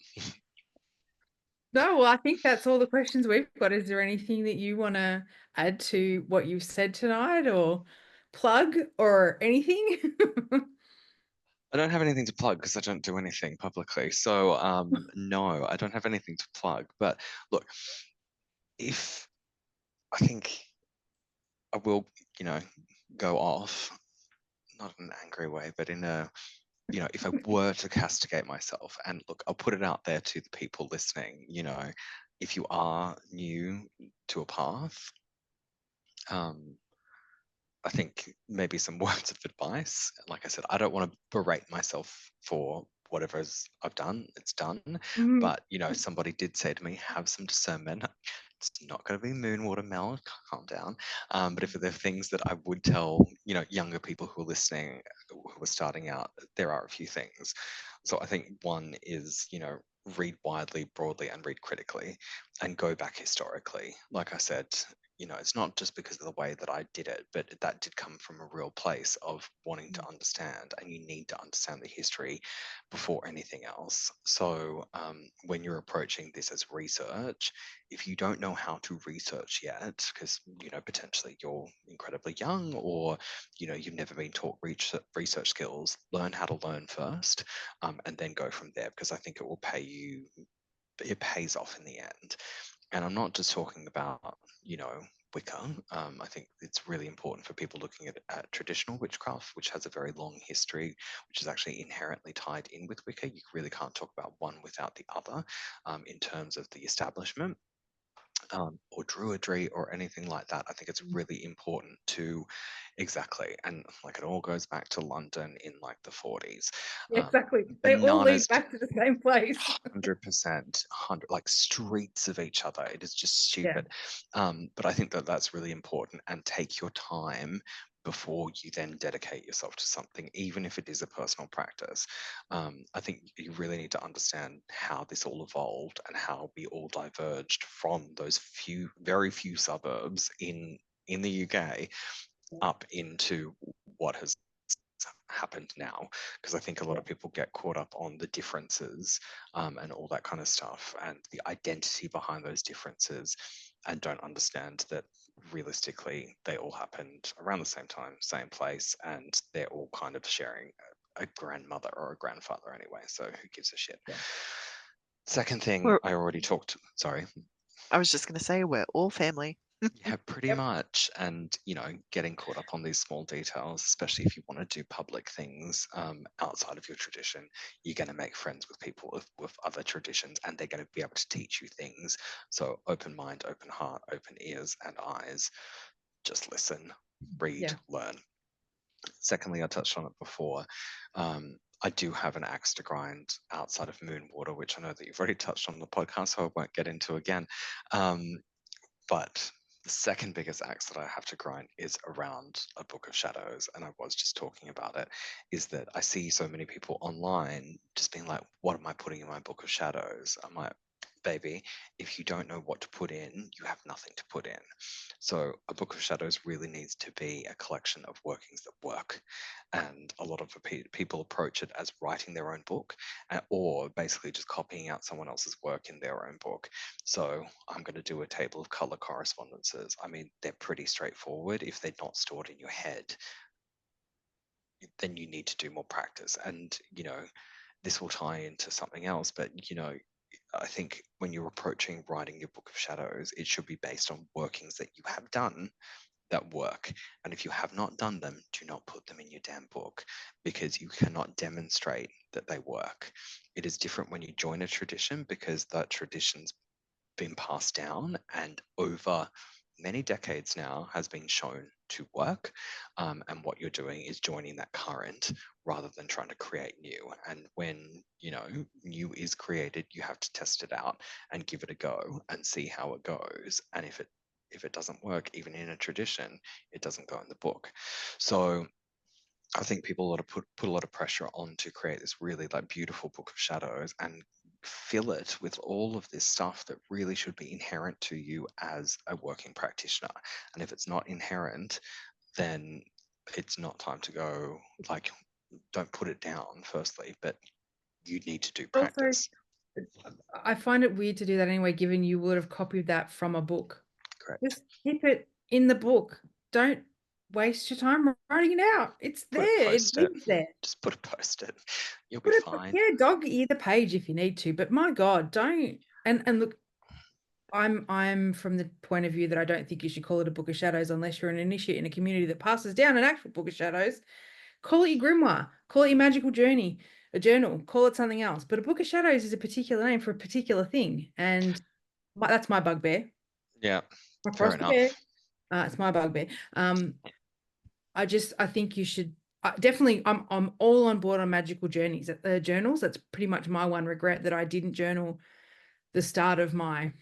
No, well, I think that's all the questions we've got. Is there anything that you want to add to what you've said tonight, or plug or anything? I don't have anything to plug because I don't do anything publicly. So no, I don't have anything to plug. But look, if I think I will, you know, go off, not in an angry way, but in a, if I were to castigate myself, and look, I'll put it out there to the people listening, if you are new to a path, um, I think maybe some words of advice. Like I said, I don't want to berate myself for whatever I've done. It's done. Mhm. But, somebody did say to me, have some discernment. It's not going to be moon, water, melon, calm down. But if there are things that I would tell, younger people who are listening, who are starting out, there are a few things. So I think one is, read widely, broadly, and read critically, and go back historically. Like I said, it's not just because of the way that I did it, but that did come from a real place of wanting to understand, and you need to understand the history before anything else. So when you're approaching this as research, if you don't know how to research yet, because potentially you're incredibly young, or you've never been taught research skills, learn how to learn first, and then go from there, because I think it pays off in the end. And I'm not just talking about, Wicca. I think it's really important for people looking at traditional witchcraft, which has a very long history, which is actually inherently tied in with Wicca. You really can't talk about one without the other, in terms of the establishment, or druidry or anything like that. I think it's really important to, exactly, and like it all goes back to London in like the 40s. Yeah, exactly. They all lead Bananas, back to the same place. 100%, 100, like streets of each other. It is just Yeah. stupid. But I think that that's really important, and take your time before you then dedicate yourself to something, even if it is a personal practice. I think you really need to understand how this all evolved and how we all diverged from those very few suburbs in the UK up into what has happened now, because I think a lot Yeah. of people get caught up on the differences and all that kind of stuff and the identity behind those differences, and don't understand that realistically they all happened around the same time, same place, and they're all kind of sharing a grandmother or a grandfather anyway, so who gives a shit. Yeah. Second thing We're, I already talked, sorry. I was just going to say we're all family. Yeah, pretty Yep. much. And, getting caught up on these small details, especially if you want to do public things outside of your tradition, you're going to make friends with people with other traditions, and they're going to be able to teach you things. So open mind, open heart, open ears and eyes. Just listen, read, Yeah. learn. Secondly, I touched on it before. I do have an axe to grind outside of moon water, which I know that you've already touched on the podcast, so I won't get into again. Um, but the second biggest axe that I have to grind is around a book of shadows. And I was just talking about it, is that I see so many people online just being like, what am I putting in my book of shadows? I'm like, baby, if you don't know what to put in, you have nothing to put in. So a book of shadows really needs to be a collection of workings that work. And a lot of people approach it as writing their own book, or basically just copying out someone else's work in their own book. So I'm going to do a table of color correspondences. I mean, they're pretty straightforward. If they're not stored in your head, then you need to do more practice. And, this will tie into something else, but, I think when you're approaching writing your book of shadows, it should be based on workings that you have done that work. And if you have not done them, do not put them in your damn book, because you cannot demonstrate that they work. It is different when you join a tradition, because that tradition's been passed down and over many decades now has been shown to work. And what you're doing is joining that current rather than trying to create new. And when, new is created, you have to test it out and give it a go and see how it goes. And if it doesn't work, even in a tradition, it doesn't go in the book. So I think people a lot of put a lot of pressure on to create this really like beautiful book of shadows and fill it with all of this stuff that really should be inherent to you as a working practitioner. And if it's not inherent, then it's not time to go, like, don't put it down firstly, but you need to do Also, practice. I find it weird to do that anyway, given you would have copied that from a book. Correct. Just keep it in the book. Don't waste your time writing it out. It's Put a there. It post-it. lives there. Just put a post-it. You'll be Put it, fine. yeah, dog ear the page if you need to, but my God, don't. And look, I'm from the point of view that I don't think you should call it a book of shadows unless you're an initiate in a community that passes down an actual book of shadows. Call it your grimoire, call it your magical journey, a journal, call it something else. But a book of shadows is a particular name for a particular thing, and that's my bugbear. Yeah, fair Across the bear, enough. it's my bugbear. I think you should definitely. I'm all on board on magical journeys, journals. That's pretty much my one regret, that I didn't journal the start of my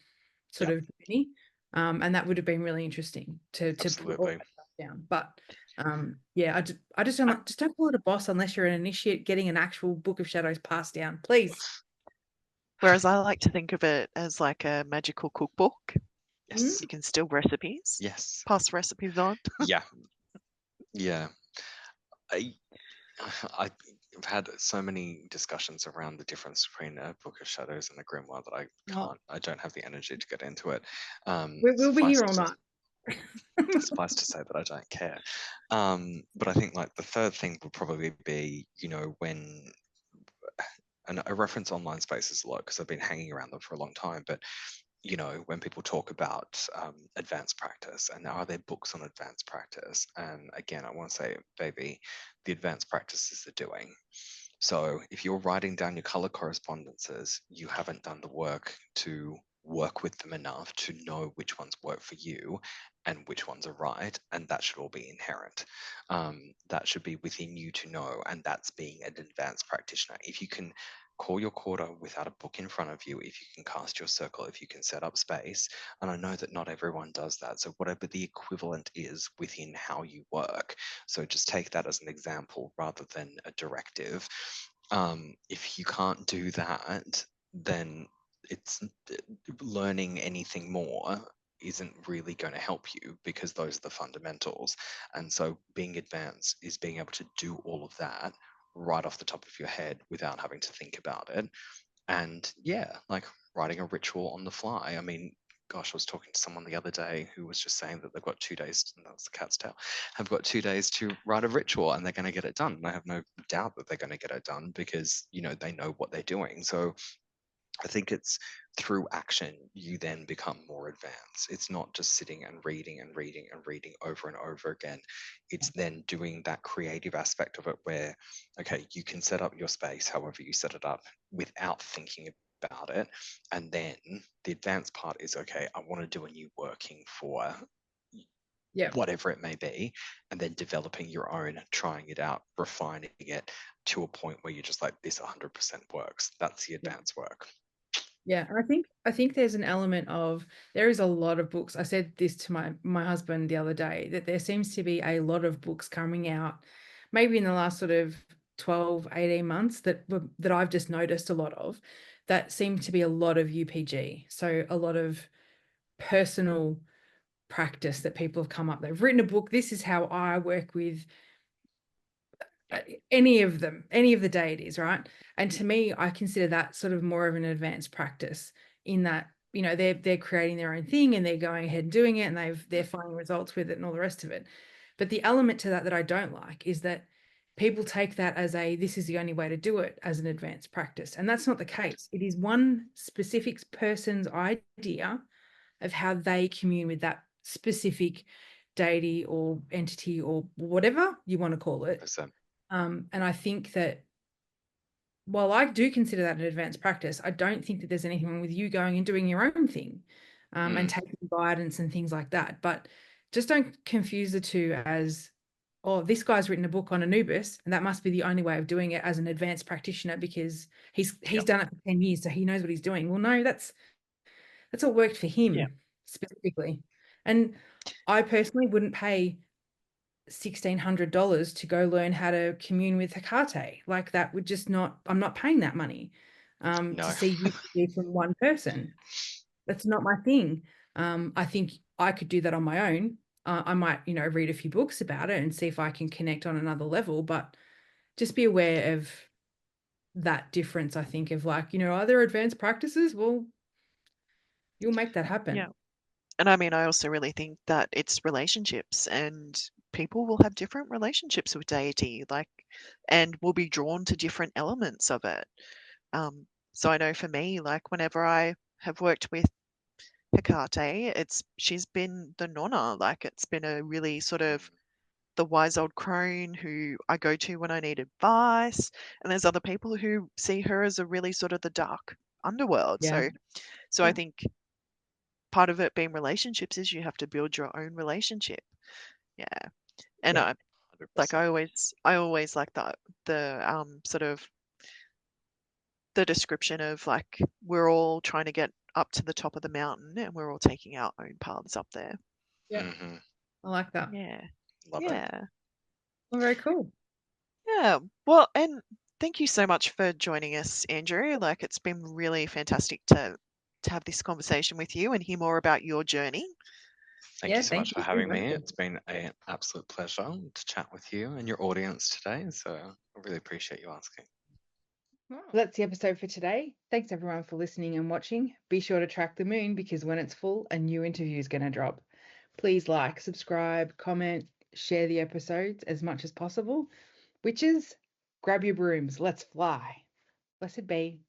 sort Yeah, of journey. And that would have been really interesting to put all absolutely. that stuff down. But yeah, I just don't just don't call it a boss unless you're an initiate getting an actual book of shadows passed down, please. Whereas I like to think of it as like a magical cookbook. Mm? Yes. You can still recipes, Yes. pass recipes on. Yeah. Yeah. I I've had so many discussions around the difference between a book of shadows and a grimoire that Oh, I don't have the energy to get into it. we'll be Suffice here all to night. suffice to say that I don't care. But I think like the third thing would probably be, when and I reference online spaces a lot because I've been hanging around them for a long time, but when people talk about advanced practice and are there books on advanced practice? And again, I want to say, baby, the advanced practice is the doing. So if you're writing down your color correspondences, you haven't done the work to work with them enough to know which ones work for you and which ones are right. And that should all be inherent. That should be within you to know. And that's being an advanced practitioner. If you can call your quarter without a book in front of you, if you can cast your circle, if you can set up space, and I know that not everyone does that. So whatever the equivalent is within how you work, so just take that as an example rather than a directive. If you can't do that, then it's learning anything more. isn't really going to help you, because those are the fundamentals. And so being advanced is being able to do all of that right off the top of your head without having to think about it. And yeah, like writing a ritual on the fly. I mean, gosh, I was talking to someone the other day who was just saying that they've got 2 days, and that was the cat's tail, have got 2 days to write a ritual and they're going to get it done. And I have no doubt that they're going to get it done, because, they know what they're doing. So I think it's through action you then become more advanced. It's not just sitting and reading and reading and reading over and over again. It's then doing that creative aspect of it where, okay, you can set up your space however you set it up without thinking about it. And then the advanced part is, okay, I want to do a new working for Yeah. whatever it may be, and then developing your own, trying it out, refining it to a point where you're just like, this 100% works. That's the Yeah. advanced work. Yeah, and I think there's an element of, there is a lot of books. I said this to my husband the other day, that there seems to be a lot of books coming out, maybe in the last sort of 12, 18 months, that I've just noticed a lot of, that seem to be a lot of UPG. So a lot of personal practice that people have come up. They've written a book. This is how I work with any of them, any of the deities, right? And to me, I consider that sort of more of an advanced practice, in that, they're creating their own thing and they're going ahead and doing it, and they're finding results with it and all the rest of it. But the element to that I don't like is that people take that as this is the only way to do it, as an advanced practice. And that's not the case. It is one specific person's idea of how they commune with that specific deity or entity or whatever you want to call it. 100%. And I think that, while I do consider that an advanced practice, I don't think that there's anything wrong with you going and doing your own thing, and taking guidance and things like that. But just don't confuse the two as, oh, this guy's written a book on Anubis, and that must be the only way of doing it as an advanced practitioner, because he's Yep. done it for 10 years, so he knows what he's doing. Well, no, that's all worked for Yeah. him specifically. And I personally wouldn't pay $1,600 to go learn how to commune with Hecate. Like, that would just not, I'm not paying that money No. to see UPD from one person. That's not my thing. I think I could do that on my own. I might, read a few books about it and see if I can connect on another level, but just be aware of that difference. I think of, like, are there advanced practices? Well, you'll make that happen. Yeah. And I mean, I also really think that it's relationships, and people will have different relationships with deity, like, and will be drawn to different elements of it. So I know for me, like, whenever I have worked with Hecate, she's been the nonna, like, it's been a really sort of the wise old crone who I go to when I need advice. And there's other people who see her as a really sort of the dark underworld. Yeah. So I Yeah. think part of it being relationships is you have to build your own relationship. Yeah. And Yeah. I like 100%. I always like the sort of the description of, like, we're all trying to get up to the top of the mountain and we're all taking our own paths up there. Yeah. Hmm. I like that. Yeah. Love it. Yeah. Well, very cool. Yeah. Well, and thank you so much for joining us, Andrew. Like, it's been really fantastic to have this conversation with you and hear more about your journey. Thank you Yeah. so Thank much for you very having much. me. It's been an absolute pleasure to chat with you and your audience today. So I really appreciate you asking. Well, that's the episode for today. Thanks everyone for listening and watching. Be sure to track the moon, because when it's full, a new interview is going to drop. Please like, subscribe, comment, share the episodes as much as possible. Witches, grab your brooms. Let's fly. Blessed be.